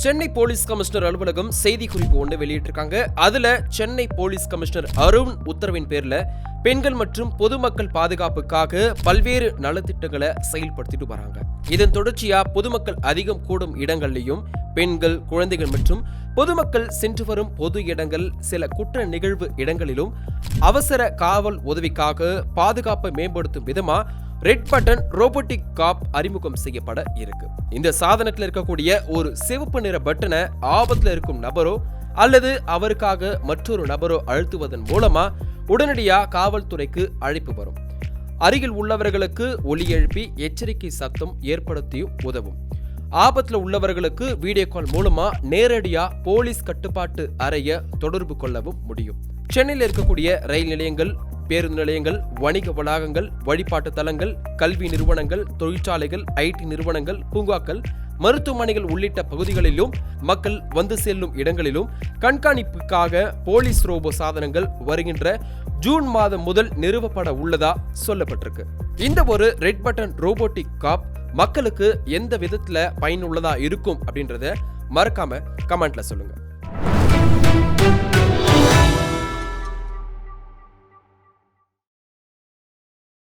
Chennai police commissioner அலுவலகம் செய்திக்குறிப்பு ஒன்று வெளியிட்டிருக்காங்க. அதுல சென்னை போலீஸ் கமிஷனர் அருண் உத்தரவின் பேர்ல பெண்கள் மற்றும் பொதுமக்கள் பாதுகாப்புக்காக பல்வேறு நலத்திட்டங்களை செயல்படுத்திட்டு வராங்க. இதன் தொடர்ச்சியா பொதுமக்கள் அதிகம் கூடும் இடங்கள்லையும் பெண்கள், குழந்தைகள் மற்றும் பொதுமக்கள் சென்று வரும் பொது இடங்கள், சில குற்ற நிகழ்வு இடங்களிலும் அவசர காவல் உதவிக்காக பாதுகாப்பை மேம்படுத்தும் விதமா ரெட் பட்டன் ரோபோட்டிக் காப் அறிமுகம் செய்யப்பட இருக்கு. இந்த சாதனத்தில் இருக்கக்கூடிய ஒரு சிவப்பு நிற பட்டனை ஆபத்துல இருக்கும் நபரோ அல்லது அவருக்காக மற்றொரு நபரோ அழுத்துவதன் மூலமா உடனடியா காவல்துறைக்கு அழைப்பு வரும். அருகில் உள்ளவர்களுக்கு ஒலி எழுப்பி எச்சரிக்கை சத்தம் ஏற்படுத்தியும் உதவும். ஆபத்துல உள்ளவர்களுக்கு வீடியோ கால் மூலமா நேரடியா போலீஸ் கட்டுப்பாட்டு அறைய தொடர்பு கொள்ளவும் முடியும். சென்னையில் இருக்கக்கூடிய ரயில் நிலையங்கள், பேருந்து நிலையங்கள், வணிக வளாகங்கள், வழிபாட்டு தலங்கள், கல்வி நிறுவனங்கள், தொழிற்சாலைகள், IT நிறுவனங்கள், பூங்காக்கள், மருத்துவமனைகள் உள்ளிட்ட பகுதிகளிலும் மக்கள் வந்து செல்லும் இடங்களிலும் கண்காணிப்புக்காக போலீஸ் ரோபோ சாதனங்கள் வருகின்ற ஜூன் மாதம் முதல் நிறுவப்பட உள்ளதா சொல்லப்பட்டிருக்கு. இந்த ஒரு ரெட் பட்டன் ரோபோட்டிக் காப் மக்களுக்கு எந்த விதத்துல பயனுள்ளதா இருக்கும் அப்படின்றத மறக்காம கமெண்ட்ல சொல்லுங்க.